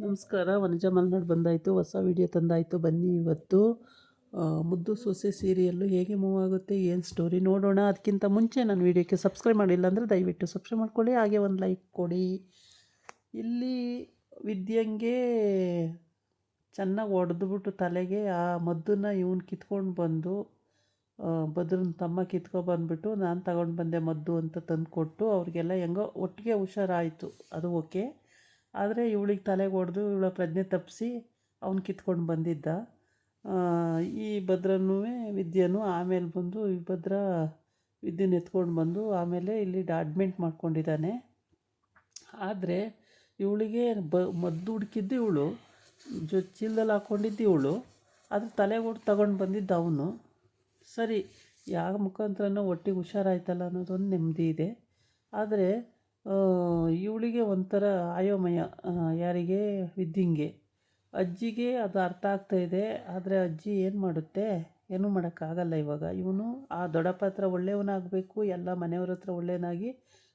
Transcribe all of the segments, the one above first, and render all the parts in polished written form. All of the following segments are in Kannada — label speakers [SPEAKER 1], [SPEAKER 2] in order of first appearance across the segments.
[SPEAKER 1] ನಮಸ್ಕಾರ. ವನಜಾ ಮಲ್ನಾಡ್ ಬಂದಾಯಿತು, ಹೊಸ ವಿಡಿಯೋ ತಂದಾಯಿತು. ಬನ್ನಿ ಇವತ್ತು ಮುದ್ದು ಸೊಸೆ ಸೀರಿಯಲ್ಲು ಹೇಗೆ ಮೂವ್ ಆಗುತ್ತೆ, ಏನು ಸ್ಟೋರಿ ನೋಡೋಣ. ಅದಕ್ಕಿಂತ ಮುಂಚೆ ನನ್ನ ವೀಡಿಯೋಕ್ಕೆ ಸಬ್ಸ್ಕ್ರೈಬ್ ಮಾಡಿಲ್ಲ ಅಂದರೆ ದಯವಿಟ್ಟು ಸಬ್ಸ್ಕ್ರೈಬ್ ಮಾಡ್ಕೊಳ್ಳಿ, ಹಾಗೆ ಒಂದು ಲೈಕ್ ಕೊಡಿ. ಇಲ್ಲಿ ವಿದ್ಯಂಗೆ ಚೆನ್ನಾಗಿ ಹೊಡೆದ್ಬಿಟ್ಟು ತಲೆಗೆ ಆ ಮದ್ದನ್ನು ಇವನು ಕಿತ್ಕೊಂಡು ಬಂದು ಭದ್ರನ ತಮ್ಮ ಕಿತ್ಕೊಬಂದ್ಬಿಟ್ಟು ನಾನು ತಗೊಂಡು ಬಂದೆ ಮದ್ದು ಅಂತ ತಂದು ಕೊಟ್ಟು ಅವ್ರಿಗೆಲ್ಲ ಹೆಂಗೋ ಒಟ್ಟಿಗೆ ಹುಷಾರಾಯಿತು, ಅದು ಓಕೆ. ಆದರೆ ಇವಳಿಗೆ ತಲೆಗೆ ಹೊಡೆದು ಇವಳ ಪ್ರಜ್ಞೆ ತಪ್ಪಿಸಿ ಅವ್ನು ಕಿತ್ಕೊಂಡು ಬಂದಿದ್ದ. ಈ ಭದ್ರನೂ ವಿದ್ಯೆನೂ ಆಮೇಲೆ ಬಂದು ಈ ಭದ್ರ ವಿದ್ಯೆನ ಎತ್ಕೊಂಡು ಬಂದು ಆಮೇಲೆ ಇಲ್ಲಿ ಅಡ್ಮಿಂಟ್ ಮಾಡ್ಕೊಂಡಿದ್ದಾನೆ. ಆದರೆ ಇವಳಿಗೆ ಮದ್ದು ಹುಡುಕಿದ್ದು ಇವಳು, ಚೀಲದಲ್ಲಿ ಹಾಕ್ಕೊಂಡಿದ್ದು ಇವಳು, ಆದರೆ ತಲೆಗೆ ಹೊಡೆದು ತಗೊಂಡು ಬಂದಿದ್ದು ಅವನು. ಸರಿ, ಯಾವ ಮುಖಾಂತರನೋ ಒಟ್ಟಿಗೆ ಹುಷಾರಾಯ್ತಲ್ಲ ಅನ್ನೋದೊಂದು ನೆಮ್ಮದಿ ಇದೆ. ಆದರೆ ಇವಳಿಗೆ ಒಂಥರ ಆಯೋಮಯ, ಯಾರಿಗೆ, ವಿದ್ಯಂಗೆ. ಅಜ್ಜಿಗೆ ಅದು ಅರ್ಥ ಆಗ್ತಾಯಿದೆ, ಆದರೆ ಅಜ್ಜಿ ಏನು ಮಾಡುತ್ತೆ, ಏನೂ ಮಾಡೋಕ್ಕಾಗಲ್ಲ. ಇವಾಗ ಇವನು ಆ ದೊಡ್ಡಪ್ಪ ಹತ್ರ ಒಳ್ಳೆಯವನಾಗಬೇಕು, ಎಲ್ಲ ಮನೆಯವ್ರ ಹತ್ರ ಒಳ್ಳೆಯನಾಗಿ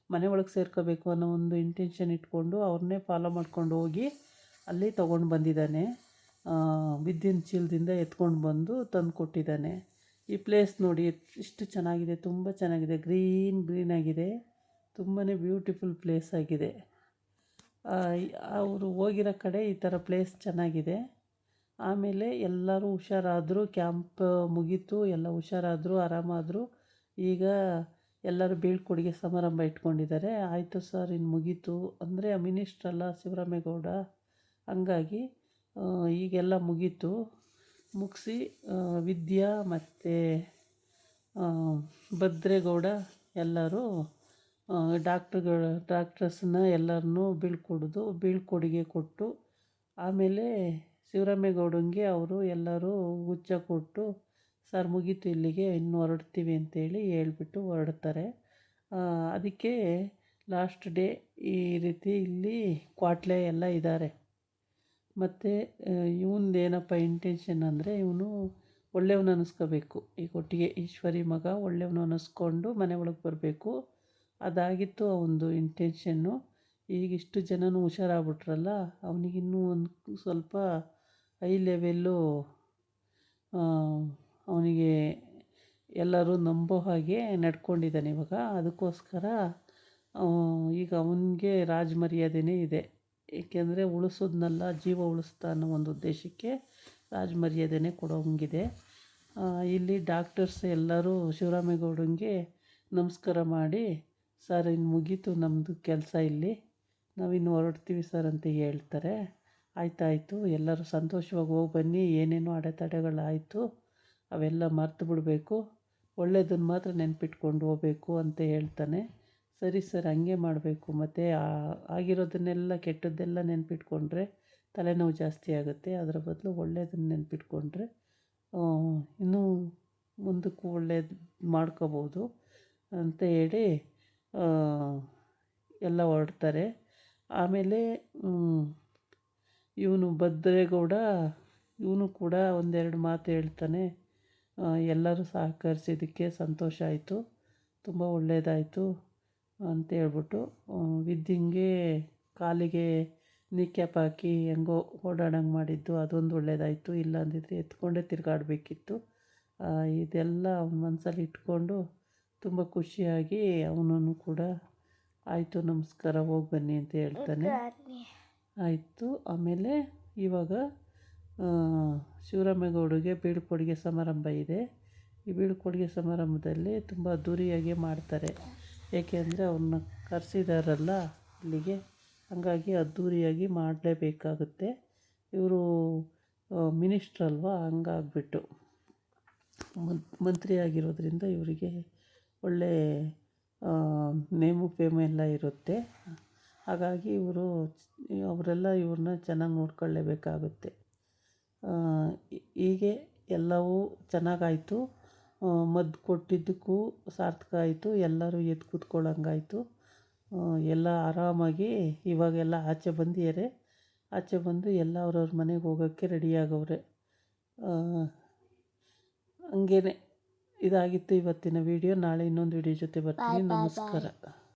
[SPEAKER 1] ಮನೆ ಒಳಗೆ ಸೇರ್ಕೋಬೇಕು ಅನ್ನೋ ಒಂದು ಇಂಟೆನ್ಷನ್ ಇಟ್ಕೊಂಡು ಅವ್ರನ್ನೇ ಫಾಲೋ ಮಾಡ್ಕೊಂಡು ಹೋಗಿ ಅಲ್ಲಿ ತೊಗೊಂಡು ಬಂದಿದ್ದಾನೆ. ವಿದ್ಯನ್ ಚೀಲದಿಂದ ಎತ್ಕೊಂಡು ಬಂದು ತಂದು ಕೊಟ್ಟಿದ್ದಾನೆ. ಈ ಪ್ಲೇಸ್ ನೋಡಿ ಎಷ್ಟು ಚೆನ್ನಾಗಿದೆ, ತುಂಬ ಚೆನ್ನಾಗಿದೆ, ಗ್ರೀನ್ ಆಗಿದೆ, ತುಂಬಾ ಬ್ಯೂಟಿಫುಲ್ ಪ್ಲೇಸ್ ಆಗಿದೆ. ಅವರು ಹೋಗಿರೋ ಕಡೆ ಈ ಥರ ಪ್ಲೇಸ್ ಚೆನ್ನಾಗಿದೆ. ಆಮೇಲೆ ಎಲ್ಲರೂ ಹುಷಾರಾದರು, ಕ್ಯಾಂಪ್ ಮುಗೀತು, ಎಲ್ಲ ಹುಷಾರಾದರು, ಆರಾಮಾದರು. ಈಗ ಎಲ್ಲರೂ ಬೀಳ್ಕೊಡುಗೆ ಸಮಾರಂಭ ಇಟ್ಕೊಂಡಿದ್ದಾರೆ. ಆಯಿತು ಸರ್, ಇನ್ನು ಮುಗೀತು ಅಂದರೆ ಮಿನಿಸ್ಟ್ರಲ್ಲ ಶಿವರಾಮೇಗೌಡ, ಹಂಗಾಗಿ ಈಗೆಲ್ಲ ಮುಗೀತು. ಮುಗಿಸಿ ವಿದ್ಯಾ ಮತ್ತು ಭದ್ರೇಗೌಡ ಎಲ್ಲರೂ ಡಾಕ್ಟರ್ಸನ್ನ ಎಲ್ಲರನ್ನೂ ಬೀಳ್ಕೊಡುಗೆ ಕೊಟ್ಟು, ಆಮೇಲೆ ಶಿವರಾಮೇಗೌಡಂಗೆ ಅವರು ಎಲ್ಲರೂ ಹುಚ್ಚ ಕೊಟ್ಟು, ಸರ್ ಮುಗೀತು ಇಲ್ಲಿಗೆ, ಇನ್ನು ಹೊರಡ್ತೀವಿ ಅಂತೇಳಿ ಹೇಳ್ಬಿಟ್ಟು ಹೊರಡ್ತಾರೆ. ಅದಕ್ಕೆ ಲಾಸ್ಟ್ ಡೇ ಈ ರೀತಿ ಇಲ್ಲಿ ಕ್ವಾಟ್ಲೆ ಎಲ್ಲ ಇದ್ದಾರೆ. ಮತ್ತು ಇವನದೇನಪ್ಪ ಇಂಟೆನ್ಷನ್ ಅಂದರೆ ಇವನು ಒಳ್ಳೆಯವನು ಅನ್ನಿಸ್ಕೋಬೇಕು. ಈಗ ಒಟ್ಟಿಗೆ ಈಶ್ವರಿ ಮಗ ಒಳ್ಳೆಯವನು ಅನ್ನಿಸ್ಕೊಂಡು ಮನೆ ಒಳಗೆ ಬರಬೇಕು, ಅದಾಗಿತ್ತು ಅವನದು ಇಂಟೆನ್ಷನ್ನು. ಈಗ ಇಷ್ಟು ಜನನೂ ಹುಷಾರಾಗ್ಬಿಟ್ರಲ್ಲ, ಅವನಿಗಿನ್ನೂ ಒಂದು ಸ್ವಲ್ಪ ಹೈ ಲೆವೆಲ್ಲು, ಅವನಿಗೆ ಎಲ್ಲರೂ ನಂಬೋ ಹಾಗೆ ನಡ್ಕೊಂಡಿದ್ದಾನೆ ಇವಾಗ. ಅದಕ್ಕೋಸ್ಕರ ಈಗ ಅವನಿಗೆ ರಾಜಮರ್ಯಾದೆನೇ ಇದೆ, ಏಕೆಂದರೆ ಉಳಿಸೋದ್ನಲ್ಲ, ಜೀವ ಉಳಿಸ್ತಾ ಅನ್ನೋ ಒಂದು ಉದ್ದೇಶಕ್ಕೆ ರಾಜಮರ್ಯಾದೆನೇ ಕೊಡೋಂಗಿದೆ. ಇಲ್ಲಿ ಡಾಕ್ಟರ್ಸ್ ಎಲ್ಲರೂ ಶಿವರಾಮೇಗೌಡಂಗೆ ನಮಸ್ಕಾರ ಮಾಡಿ, ಸರ್ ಇನ್ನು ಮುಗೀತು ನಮ್ಮದು ಕೆಲಸ, ಇಲ್ಲಿ ನಾವಿನ್ನು ಹೊರಡ್ತೀವಿ ಸರ್ ಅಂತ ಹೇಳ್ತಾರೆ. ಆಯಿತಾಯಿತು, ಎಲ್ಲರೂ ಸಂತೋಷವಾಗಿ ಹೋಗಿ ಬನ್ನಿ, ಏನೇನೋ ಅಡೆತಡೆಗಳಾಯಿತು ಅವೆಲ್ಲ ಮರ್ತು ಬಿಡಬೇಕು, ಒಳ್ಳೆಯದನ್ನು ಮಾತ್ರ ನೆನ್ಪಿಟ್ಕೊಂಡು ಹೋಗಬೇಕು ಅಂತ ಹೇಳ್ತಾನೆ. ಸರಿ ಸರ್, ಹಂಗೆ ಮಾಡಬೇಕು, ಮತ್ತು ಆಗಿರೋದನ್ನೆಲ್ಲ ಕೆಟ್ಟದ್ದೆಲ್ಲ ನೆನ್ಪಿಟ್ಕೊಂಡ್ರೆ ತಲೆನೋವು ಜಾಸ್ತಿ ಆಗುತ್ತೆ, ಅದರ ಬದಲು ಒಳ್ಳೆಯದನ್ನು ನೆನ್ಪಿಟ್ಕೊಂಡ್ರೆ ಇನ್ನೂ ಮುಂದಕ್ಕೂ ಒಳ್ಳೇದು ಮಾಡ್ಕೋಬೋದು ಅಂತ ಹೇಳಿ ಎಲ್ಲ ಹೊರಡ್ತಾರೆ. ಆಮೇಲೆ ಇವನು ಭದ್ರೇಗೌಡ ಇವನು ಕೂಡ ಒಂದೆರಡು ಮಾತು ಹೇಳ್ತಾನೆ. ಎಲ್ಲರೂ ಸಹಕರಿಸಿದ್ದಕ್ಕೆ ಸಂತೋಷ ಆಯಿತು, ತುಂಬ ಒಳ್ಳೆಯದಾಯಿತು ಅಂತ ಹೇಳ್ಬಿಟ್ಟು ವಿದ್ಯಂಗೆ ಕಾಲಿಗೆ ನೀಕ್ಯಾಪ್ ಹಾಕಿ ಹೆಂಗೋ ಓಡಾಡಂಗೆ ಮಾಡಿದ್ದು ಅದೊಂದು ಒಳ್ಳೆಯದಾಯಿತು, ಇಲ್ಲ ಅಂದಿದ್ರೆ ಎತ್ಕೊಂಡೇ ತಿರುಗಾಡಬೇಕಿತ್ತು. ಇದೆಲ್ಲ ಅವನ ಮನಸ್ಸಲ್ಲಿ ಇಟ್ಕೊಂಡು ತುಂಬ ಖುಷಿಯಾಗಿ ಅವನನ್ನು ಕೂಡ ಆಯಿತು ನಮಸ್ಕಾರ ಹೋಗಿ ಬನ್ನಿ ಅಂತ ಹೇಳ್ತಾನೆ. ಆಯಿತು. ಆಮೇಲೆ ಇವಾಗ ಶಿವರಾಮೇಗೌಡಗೆ ಬೀಳ್ಕೊಡುಗೆ ಸಮಾರಂಭ ಇದೆ. ಈ ಬೀಳ್ಕೊಡುಗೆ ಸಮಾರಂಭದಲ್ಲಿ ತುಂಬ ಅದ್ದೂರಿಯಾಗಿ ಮಾಡ್ತಾರೆ, ಏಕೆಂದರೆ ಅವ್ರನ್ನ ಕರೆಸಿದಾರಲ್ಲ ಇಲ್ಲಿಗೆ, ಹಾಗಾಗಿ ಅದ್ದೂರಿಯಾಗಿ ಮಾಡಲೇಬೇಕಾಗುತ್ತೆ. ಇವರು ಮಿನಿಸ್ಟ್ರಲ್ವ, ಹಂಗಾಗ್ಬಿಟ್ಟು ಮಂತ್ರಿ ಆಗಿರೋದ್ರಿಂದ ಇವರಿಗೆ ಒಳ್ಳೆ ನೇಮು ಫೇಮು ಎಲ್ಲ ಇರುತ್ತೆ. ಹಾಗಾಗಿ ಅವರೆಲ್ಲ ಇವ್ರನ್ನ ಚೆನ್ನಾಗಿ ನೋಡ್ಕೊಳ್ಳೇಬೇಕಾಗುತ್ತೆ. ಹೀಗೆ ಎಲ್ಲವೂ ಚೆನ್ನಾಗಾಯಿತು. ಮದ್ದು ಕೊಟ್ಟಿದ್ದಕ್ಕೂ ಸಾರ್ಥಕ ಆಯಿತು, ಎಲ್ಲರೂ ಎದ್ದು ಕೂತ್ಕೊಳ್ಳೋಂಗಾಯಿತು. ಎಲ್ಲ ಆರಾಮಾಗಿ ಇವಾಗೆಲ್ಲ ಆಚೆ ಬಂದಿದ್ದಾರೆ. ಆಚೆ ಬಂದು ಎಲ್ಲ ಅವ್ರವ್ರ ಮನೆಗೆ ಹೋಗೋಕ್ಕೆ ರೆಡಿಯಾಗವ್ರೆ. ಹಂಗೇ ಇದಾಗಿತ್ತು ಇವತ್ತಿನ ವಿಡಿಯೋ. ನಾಳೆ ಇನ್ನೊಂದು ವಿಡಿಯೋ ಜೊತೆ ಬರ್ತೀನಿ. ನಮಸ್ಕಾರ.